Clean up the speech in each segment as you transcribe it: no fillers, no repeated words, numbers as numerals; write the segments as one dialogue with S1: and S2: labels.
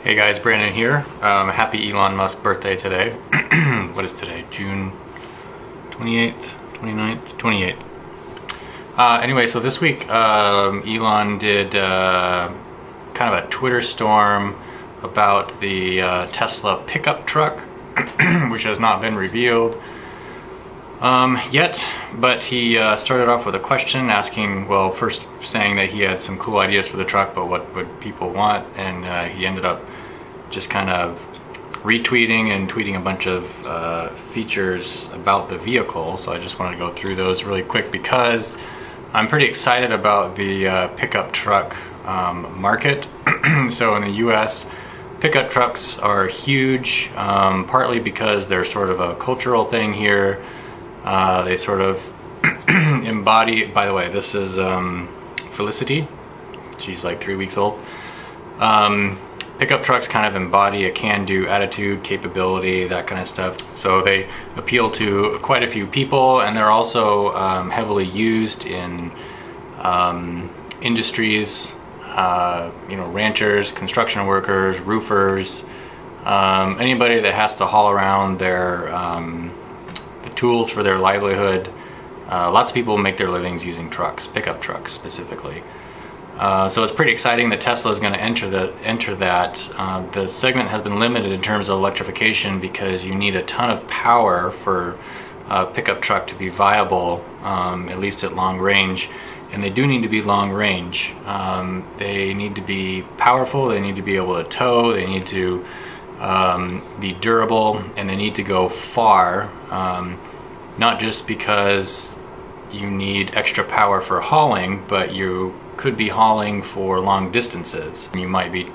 S1: Hey guys, Brandon here. Happy Elon Musk birthday today. What is today? June 28th, 29th, 28th. Anyway, so this week Elon did kind of a Twitter storm about the Tesla pickup truck, which has not been revealed yet, but he started off with a question asking, well, first saying that he had some cool ideas for the truck, but what would people want? And he ended up just kind of retweeting and tweeting a bunch of features about the vehicle. So I just wanted to go through those really quick because I'm pretty excited about the pickup truck market. So in the US, pickup trucks are huge, partly because they're sort of a cultural thing here. They sort of embody, by the way, this is Felicity. She's like 3 weeks old. Pickup trucks kind of embody a can-do attitude, capability, that kind of stuff. So they appeal to quite a few people, and they're also heavily used in industries, ranchers, construction workers, roofers, anybody that has to haul around their the tools for their livelihood. Lots of people make their livings using trucks, pickup trucks specifically. So it's pretty exciting that Tesla is going to enter that. The segment has been limited in terms of electrification because you need a ton of power for a pickup truck to be viable, at least at long range. And they do need to be long range. They need to be powerful, they need to be able to tow, they need to be durable, and they need to go far, not just because you need extra power for hauling, but you could be hauling for long distances. You might be,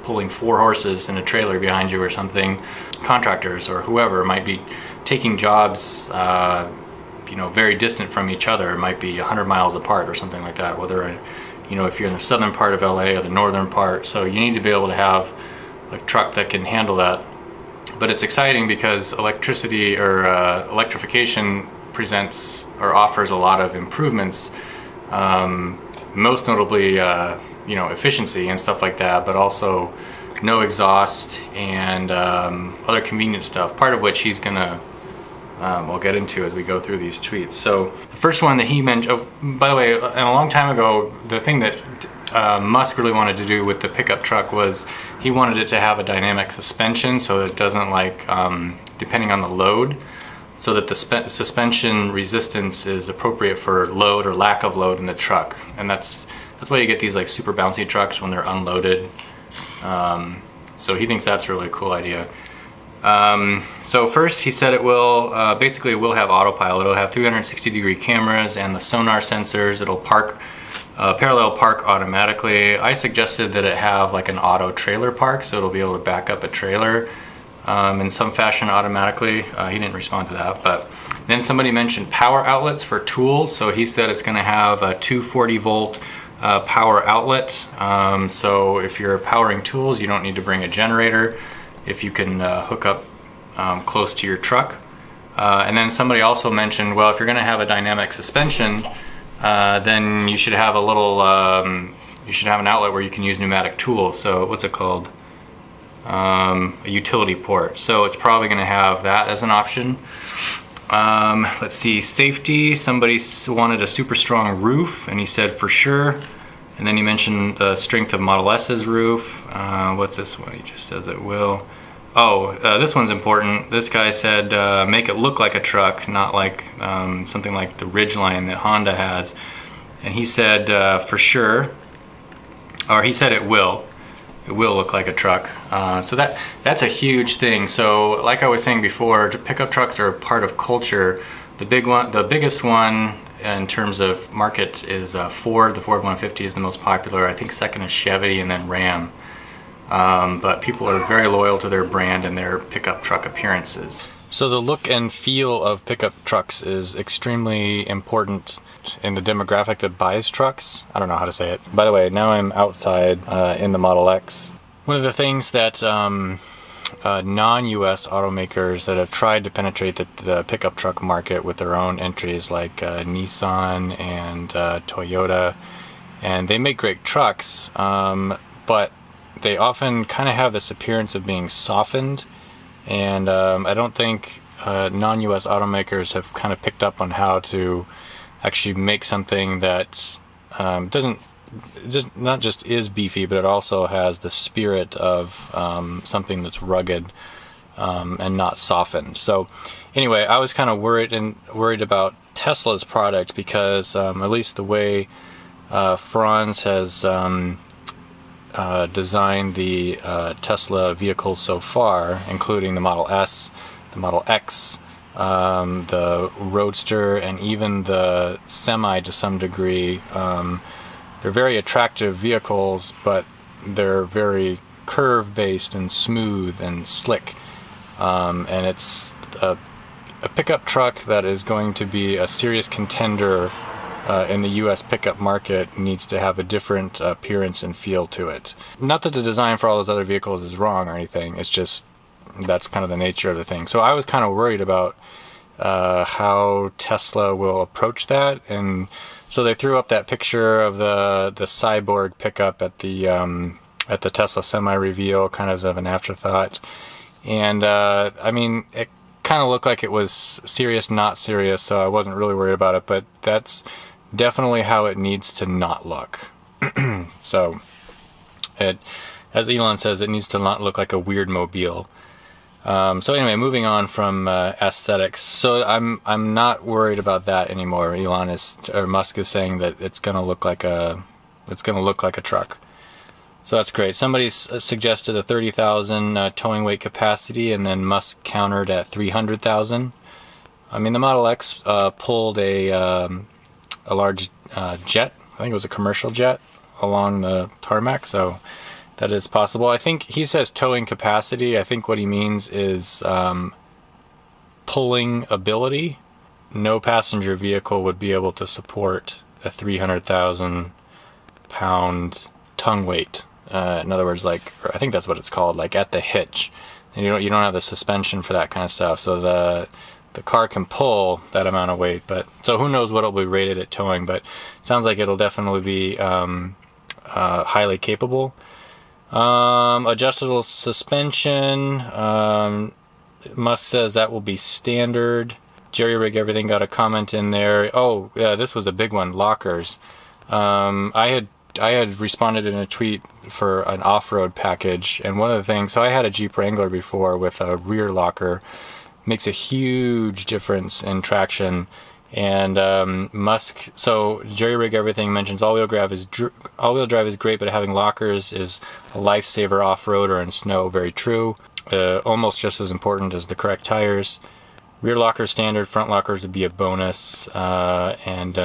S1: pulling 4 horses in a trailer behind you or something. Contractors or whoever might be taking jobs, very distant from each other. It might be 100 miles apart or something like that, whether, if you're in the southern part of LA or the northern part. So you need to be able to have a truck that can handle that. But it's exciting because electricity or electrification presents or offers a lot of improvements, most notably efficiency and stuff like that, but also no exhaust and other convenient stuff, part of which he's gonna we'll get into as we go through these tweets. So the first one that he mentioned, by the way, and a long time ago, the thing that Musk really wanted to do with the pickup truck was he wanted it to have a dynamic suspension so it doesn't depending on the load, so that the suspension resistance is appropriate for load or lack of load in the truck. And that's why you get these super bouncy trucks when they're unloaded. So he thinks that's a really cool idea. So first he said it will have autopilot. It'll have 360-degree cameras and the sonar sensors. It'll parallel park automatically. I suggested that it have an auto trailer park, so it'll be able to back up a trailer in some fashion automatically. He didn't respond to that, but then somebody mentioned power outlets for tools. So he said it's going to have a 240-volt power outlet. So if you're powering tools, you don't need to bring a generator if you can hook up close to your truck. And then somebody also mentioned, well, if you're going to have a dynamic suspension, then you should have you should have an outlet where you can use pneumatic tools. So what's it called? A utility port. So it's probably going to have that as an option. Let's see, safety. Somebody wanted a super strong roof, and he said for sure. And then he mentioned the strength of Model S's roof. What's this one? He just says it will. Oh, this one's important. This guy said make it look like a truck, not like something like the Ridgeline that Honda has. And he said for sure, or he said it will look like a truck. So that's a huge thing. So like I was saying before, pickup trucks are part of culture. The biggest one in terms of market is Ford. The Ford 150 is the most popular. I think second is Chevy and then Ram. But people are very loyal to their brand and their pickup truck appearances. So the look and feel of pickup trucks is extremely important in the demographic that buys trucks. I don't know how to say it. By the way, now I'm outside in the Model X. One of the things that non-US automakers that have tried to penetrate the pickup truck market with their own entries, like Nissan and Toyota, and they make great trucks, but they often kind of have this appearance of being softened, and I don't think non-US automakers have kind of picked up on how to actually make something that not just is beefy, but it also has the spirit of something that's rugged and not softened. So anyway, I was kind of worried about Tesla's product because at least the way Franz has designed the Tesla vehicles so far, including the Model S, the Model X, the Roadster, and even the Semi to some degree. They're very attractive vehicles, but they're very curve-based and smooth and slick. And it's a pickup truck that is going to be a serious contender in the US pickup market. Needs to have a different appearance and feel to it. Not that the design for all those other vehicles is wrong or anything, it's just that's kind of the nature of the thing. So I was kind of worried about how Tesla will approach that, and so they threw up that picture of the cyborg pickup at the Tesla Semi reveal, kind of as an afterthought. And I mean, it kind of looked like it was serious, not serious, so I wasn't really worried about it, but that's definitely how it needs to not look. So, as Elon says, it needs to not look like a weird mobile. So anyway, moving on from aesthetics. So I'm not worried about that anymore. Musk is saying that it's going to look like a truck. So that's great. Somebody suggested a 30,000 towing weight capacity, and then Musk countered at 300,000. I mean, the Model X pulled a large jet. I think it was a commercial jet along the tarmac, so that is possible. I think he says towing capacity. I think what he means is pulling ability. No passenger vehicle would be able to support a 300,000 pound tongue weight. In other words, like, I think that's what it's called, like at the hitch. And you don't have the suspension for that kind of stuff. So the car can pull that amount of weight, but so who knows what it'll be rated at towing, but it sounds like it'll definitely be highly capable. Adjustable suspension, Musk says that will be standard. Jerry Rig Everything got a comment in there. Oh yeah, this was a big one, lockers. I had responded in a tweet for an off-road package, and one of the things, so I had a Jeep Wrangler before with a rear locker. Makes a huge difference in traction. And so Jerry Rig Everything mentions all-wheel drive is great, but having lockers is a lifesaver off-road or in snow. Very true. Almost just as important as the correct tires. Rear locker standard, front lockers would be a bonus. And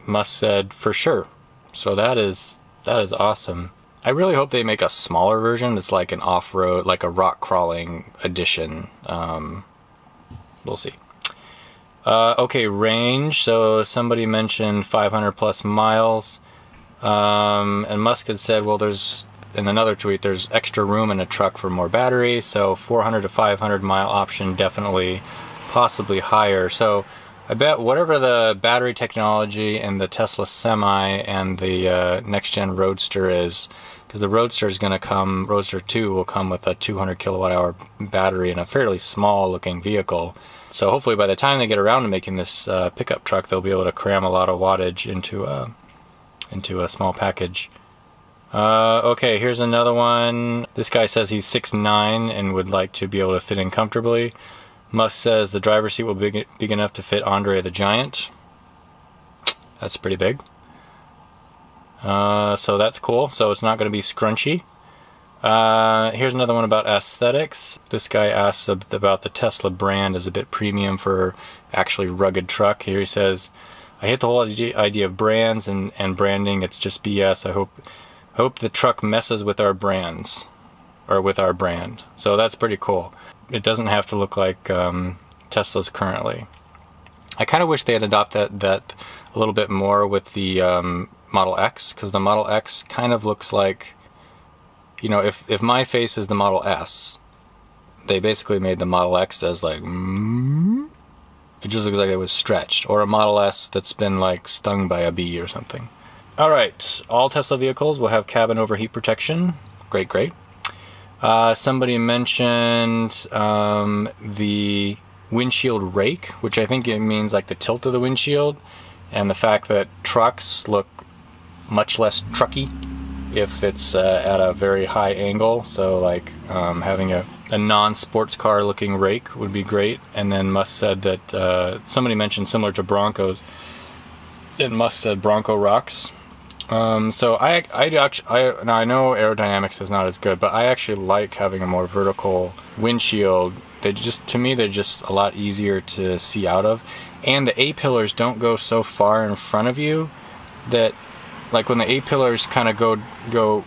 S1: Musk said for sure. So that is awesome. I really hope they make a smaller version that's like an off-road, like a rock crawling edition. We'll see. Okay, range. So somebody mentioned 500 plus miles. And Musk had said, well, in another tweet, there's extra room in a truck for more battery. So 400 to 500 mile option, definitely, possibly higher. So I bet whatever the battery technology in the Tesla Semi and the next-gen Roadster is, because the Roadster 2 will come with a 200 kilowatt hour battery in a fairly small-looking vehicle. So hopefully by the time they get around to making this pickup truck, they'll be able to cram a lot of wattage into a small package. Okay, here's another one. This guy says he's 6'9" and would like to be able to fit in comfortably. Musk says the driver's seat will be big enough to fit Andre the Giant. That's pretty big. So that's cool. So it's not going to be scrunchy. Here's another one about aesthetics. This guy asks about the Tesla brand as a bit premium for actually rugged truck. Here he says, I hate the whole idea of brands and branding. It's just BS. I hope the truck messes with our brands, or with our brand. So that's pretty cool. It doesn't have to look like Tesla's currently. I kind of wish they had adopted that a little bit more with the Model X, because the Model X kind of looks like, you know, if my face is the Model S, they basically made the Model X as like, it just looks like it was stretched, or a Model S that's been like stung by a bee or something. Alright, all Tesla vehicles will have cabin overheat protection. Great. Somebody mentioned the windshield rake, which I think it means like the tilt of the windshield, and the fact that trucks look much less trucky if it's at a very high angle. So like having a non-sports car looking rake would be great. And then Musk said that somebody mentioned similar to Broncos, and Musk said Bronco rocks. So I now I know aerodynamics is not as good, but I actually like having a more vertical windshield. To me, they're just a lot easier to see out of. And the A-pillars don't go so far in front of you that, like when the A-pillars kind of go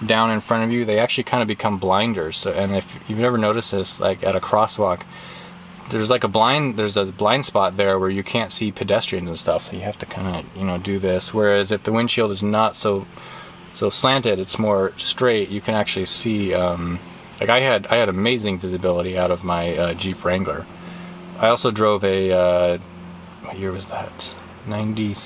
S1: down in front of you, they actually kind of become blinders. So, and if you've ever noticed this, like at a crosswalk, there's a blind spot there where you can't see pedestrians and stuff. So you have to kind of, do this. Whereas if the windshield is not so slanted, it's more straight, you can actually see, like I had amazing visibility out of my Jeep Wrangler. I also drove a, what year was that? 98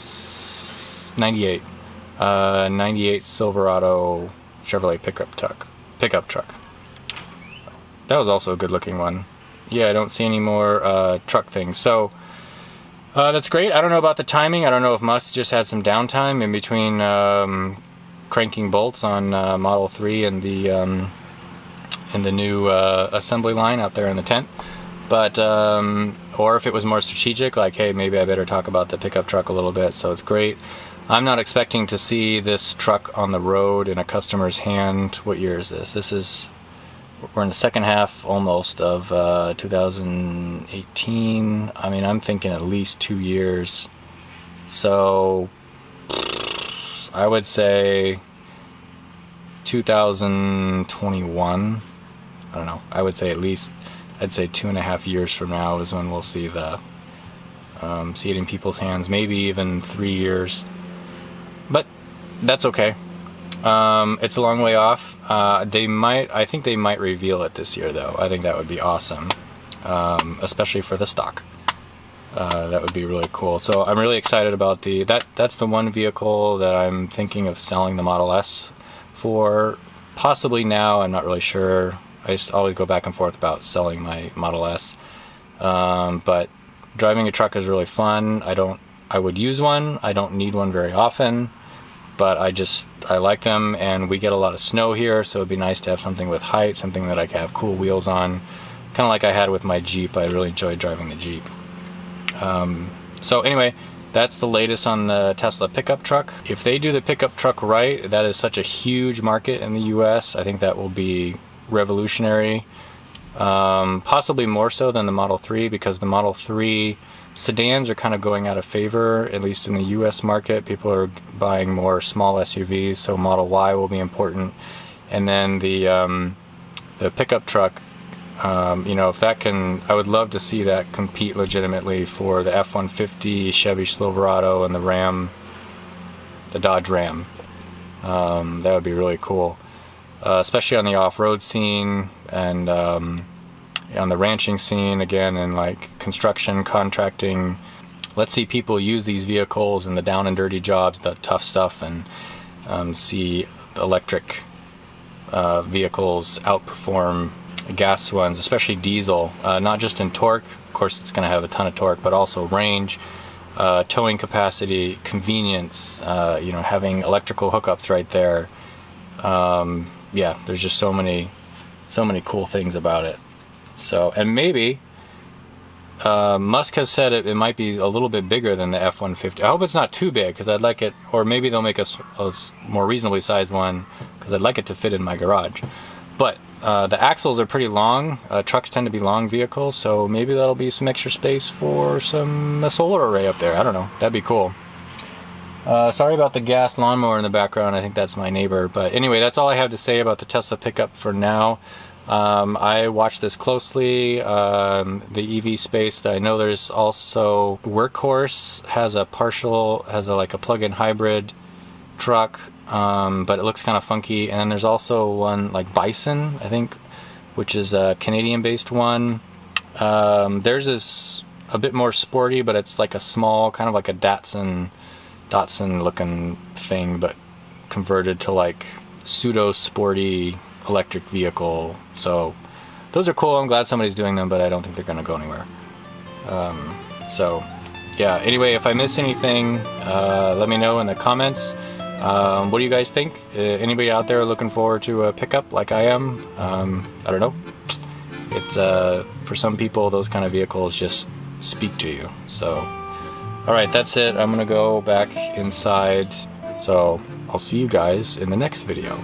S1: Silverado Chevrolet pickup truck. That was also a good looking one. Yeah, I don't see any more truck things. So that's great. I don't know about the timing. I don't know if Musk just had some downtime in between cranking bolts on Model 3 and the new assembly line out there in the tent. But or if it was more strategic, like, hey, maybe I better talk about the pickup truck a little bit. So it's great. I'm not expecting to see this truck on the road in a customer's hand. What year is this? We're in the second half almost of 2018. I mean, I'm thinking at least 2 years. So I would say 2021. I don't know. I would say at least, I'd say 2.5 years from now is when we'll see see it in people's hands. Maybe even 3 years. But that's okay. It's a long way off. I think they might reveal it this year, though. I think that would be awesome, especially for the stock. That would be really cool. So I'm really excited about that's the one vehicle that I'm thinking of selling the Model S for. Possibly now, I'm not really sure. I just always go back and forth about selling my Model S. But driving a truck is really fun. I would use one. I don't need one very often, but I like them, and we get a lot of snow here, so it'd be nice to have something with height, something that I can have cool wheels on, kind of like I had with my Jeep. I really enjoyed driving the Jeep. So anyway, that's the latest on the Tesla pickup truck. If they do the pickup truck right, that is such a huge market in the US. I think that will be revolutionary, possibly more so than the Model 3, because the Model 3 sedans are kind of going out of favor, at least in the US market. People are buying more small SUVs, so Model Y will be important. And then the pickup truck, if that can, I would love to see that compete legitimately for the F-150, Chevy Silverado, and the Dodge Ram. That would be really cool, especially on the off-road scene and on the ranching scene, again, and like construction, contracting. Let's see people use these vehicles in the down and dirty jobs, the tough stuff, and see electric vehicles outperform gas ones, especially diesel, not just in torque. Of course, it's going to have a ton of torque, but also range, towing capacity, convenience, having electrical hookups right there. Yeah, there's just so many cool things about it. So, and maybe Musk has said it might be a little bit bigger than the F-150. I hope it's not too big, because I'd like it, or maybe they'll make a more reasonably sized one, because I'd like it to fit in my garage. But the axles are pretty long. Trucks tend to be long vehicles, so maybe that'll be some extra space for a solar array up there. I don't know. That'd be cool. Sorry about the gas lawnmower in the background. I think that's my neighbor. But anyway, that's all I have to say about the Tesla pickup for now. I watch this closely. The EV space, I know there's also Workhorse has a plug-in hybrid truck, but it looks kind of funky. And then there's also one like Bison, I think, which is a Canadian-based one. Theirs is a bit more sporty, but it's like a small, kind of like a Datsun looking thing, but converted to like pseudo sporty electric vehicle. So those are cool. I'm glad somebody's doing them, but I don't think they're gonna go anywhere. So yeah, anyway, if I miss anything, let me know in the comments. What do you guys think? Anybody out there looking forward to a pickup like I am? I don't know. It's for some people, those kind of vehicles just speak to you. So, all right, that's it. I'm gonna go back inside. So I'll see you guys in the next video.